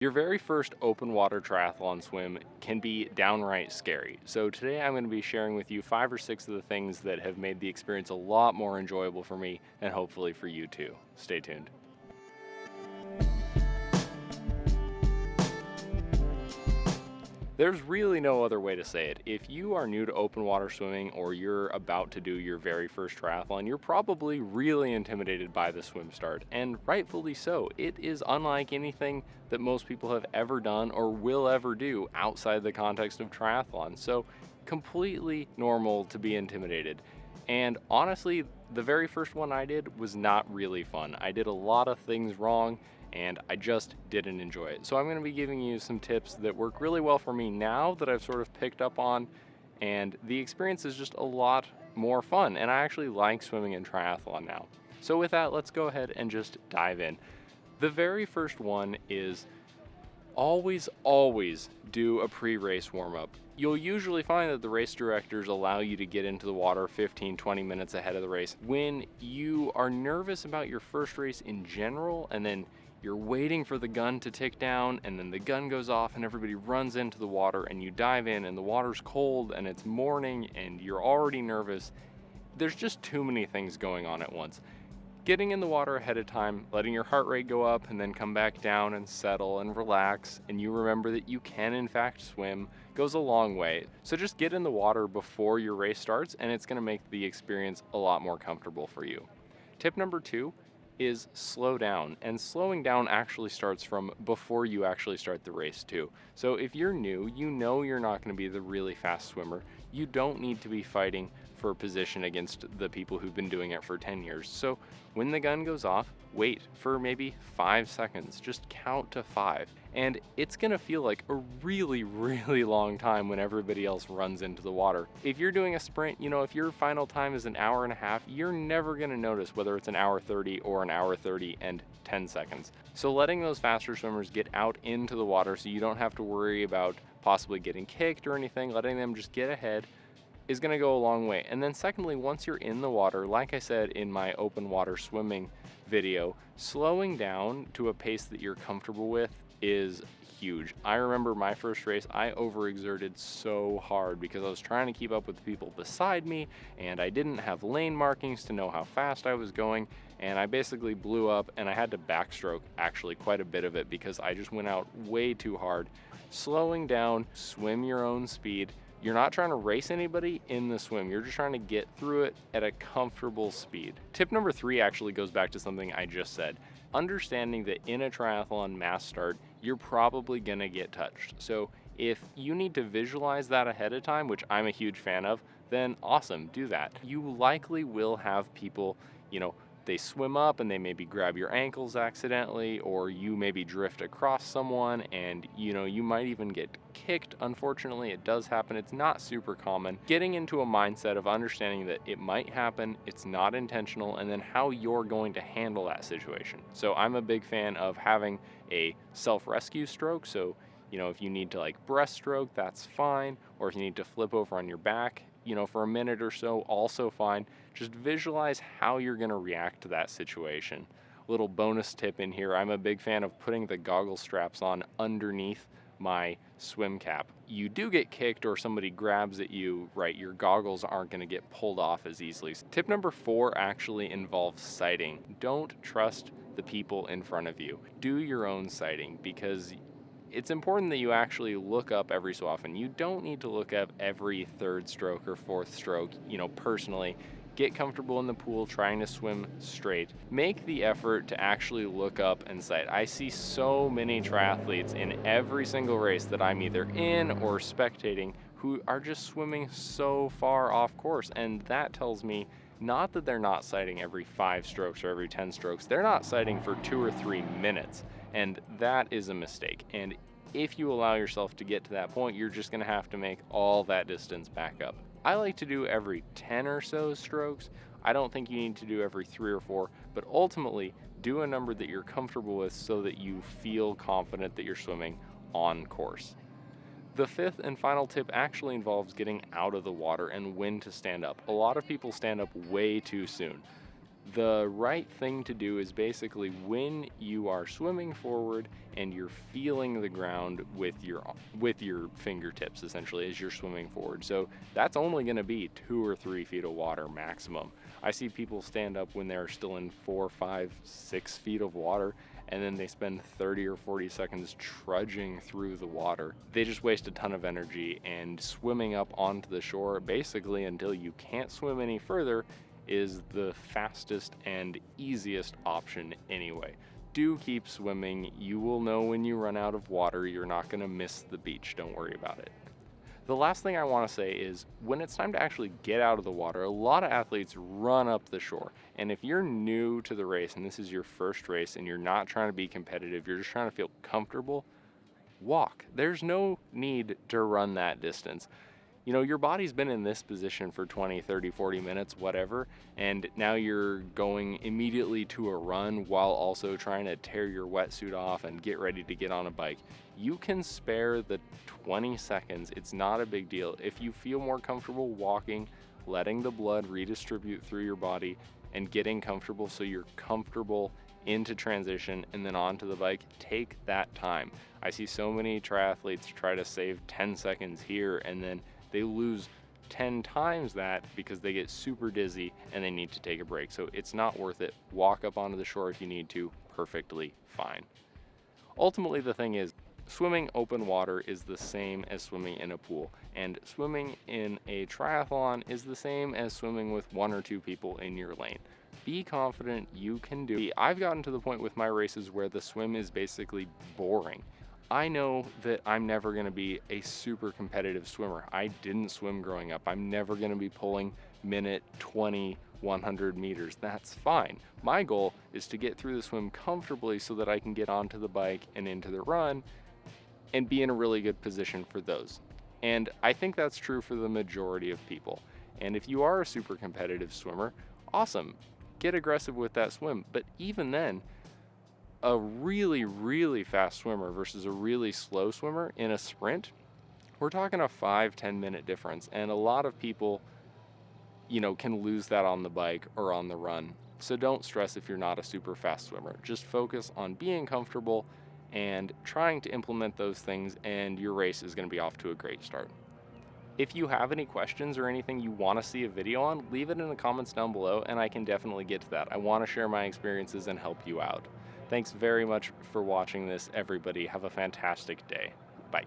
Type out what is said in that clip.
Your very first open water triathlon swim can be downright scary. So today I'm going to be sharing with you 5 or 6 of the things that have made the experience a lot more enjoyable for me and hopefully for you too. Stay tuned. There's really no other way to say it. If you are new to open water swimming or you're about to do your very first triathlon, you're probably really intimidated by the swim start, and rightfully so. It is unlike anything that most people have ever done or will ever do outside the context of triathlon. So completely normal to be intimidated. And honestly, the very first one I did was not really fun. I did a lot of things wrong and I just didn't enjoy it. So I'm going to be giving you some tips that work really well for me now that I've sort of picked up on, and the experience is just a lot more fun, and I actually like swimming in triathlon now. So with that, let's go ahead and just dive in. The very first one is always do a pre-race warm-up. You'll usually find that the race directors allow you to get into the water 15-20 minutes ahead of the race. When you are nervous about your first race in general, and then you're waiting for the gun to tick down, and then the gun goes off and everybody runs into the water and you dive in and the water's cold and it's morning and you're already nervous, there's just too many things going on at once. Getting in the water ahead of time, letting your heart rate go up and then come back down and settle and relax, and you remember that you can in fact swim, goes a long way. So just get in the water before your race starts and it's going to make the experience a lot more comfortable for you. Tip number 2 is slow down, and slowing down actually starts from before you actually start the race too. So if you're new, you know you're not going to be the really fast swimmer. You don't need to be fighting for a position against the people who've been doing it for 10 years. So when the gun goes off, wait for maybe 5 seconds. Just count to 5. And it's gonna feel like a really long time when everybody else runs into the water. If you're doing a sprint, if your final time is an hour and a half, you're never gonna notice whether it's an hour 30 or an hour 30 and 10 seconds. So letting those faster swimmers get out into the water so you don't have to worry about possibly getting kicked or anything, letting them just get ahead is going to go a long way. And then secondly, once you're in the water, like I said in my open water swimming video, slowing down to a pace that you're comfortable with is huge. I remember my first race, I overexerted so hard because I was trying to keep up with the people beside me and I didn't have lane markings to know how fast I was going, and I basically blew up and I had to backstroke actually quite a bit of it because I just went out way too hard. Slowing down, swim your own speed. You're not trying to race anybody in the swim. You're just trying to get through it at a comfortable speed. Tip number 3 actually goes back to something I just said. Understanding that in a triathlon mass start, you're probably gonna get touched. So if you need to visualize that ahead of time, which I'm a huge fan of, then awesome, do that. You likely will have people, they swim up and they maybe grab your ankles accidentally, or you maybe drift across someone and you might even get kicked. Unfortunately, it does happen. It's not super common. Getting into a mindset of understanding that it might happen, it's not intentional, and then how you're going to handle that situation. So I'm a big fan of having a self-rescue stroke. So if you need to breaststroke, that's fine, or if you need to flip over on your back for a minute or so, also fine. Just visualize how you're going to react to that situation. Little bonus tip in here, I'm a big fan of putting the goggle straps on underneath my swim cap. You do get kicked or somebody grabs at you, right, your goggles aren't going to get pulled off as easily. Tip number 4 actually involves sighting. Don't trust the people in front of you. Do your own sighting, because it's important that you actually look up every so often. You don't need to look up every 3rd stroke or 4th stroke, personally. Get comfortable in the pool trying to swim straight. Make the effort to actually look up and sight. I see so many triathletes in every single race that I'm either in or spectating who are just swimming so far off course, and that tells me not that they're not sighting every 5 strokes or every 10 strokes, they're not sighting for 2 or 3 minutes. And that is a mistake. And if you allow yourself to get to that point, you're just going to have to make all that distance back up. I like to do every 10 or so strokes. I don't think you need to do every 3 or 4, but ultimately do a number that you're comfortable with so that you feel confident that you're swimming on course. The 5th and final tip actually involves getting out of the water and when to stand up. A lot of people stand up way too soon. The right thing to do is basically when you are swimming forward and you're feeling the ground with your fingertips essentially as you're swimming forward. So that's only going to be 2 or 3 feet of water maximum. I see people stand up when they're still in 4, 5, 6 feet of water, and then they spend 30 or 40 seconds trudging through the water. They just waste a ton of energy, and swimming up onto the shore basically until you can't swim any further is the fastest and easiest option anyway. Do keep swimming. You will know when you run out of water. You're not going to miss the beach. Don't worry about it. The last thing I want to say is when it's time to actually get out of the water, a lot of athletes run up the shore. And if you're new to the race and this is your first race and you're not trying to be competitive, you're just trying to feel comfortable, walk. There's no need to run that distance. You know, your body's been in this position for 20, 30, 40 minutes, whatever, and now you're going immediately to a run while also trying to tear your wetsuit off and get ready to get on a bike. You can spare the 20 seconds. It's not a big deal. If you feel more comfortable walking, letting the blood redistribute through your body and getting comfortable so you're comfortable into transition and then onto the bike, take that time. I see so many triathletes try to save 10 seconds here and then they lose 10 times that because they get super dizzy and they need to take a break. So it's not worth it. Walk up onto the shore if you need to, perfectly fine. Ultimately, the thing is, swimming open water is the same as swimming in a pool, and swimming in a triathlon is the same as swimming with 1 or 2 people in your lane. Be confident, you can do it. I've gotten to the point with my races where the swim is basically boring. I know that I'm never going to be a super competitive swimmer. I didn't swim growing up. I'm never going to be pulling minute 20, 100 meters. That's fine. My goal is to get through the swim comfortably so that I can get onto the bike and into the run and be in a really good position for those. And I think that's true for the majority of people. And if you are a super competitive swimmer, awesome. Get aggressive with that swim. But even then, a really, really fast swimmer versus a really slow swimmer in a sprint, we're talking a 5-10 minute difference. And a lot of people, you know, can lose that on the bike or on the run. So don't stress if you're not a super fast swimmer. Just focus on being comfortable and trying to implement those things, and your race is going to be off to a great start. If you have any questions or anything you want to see a video on, leave it in the comments down below and I can definitely get to that. I want to share my experiences and help you out. Thanks very much for watching this, everybody. Have a fantastic day. Bye.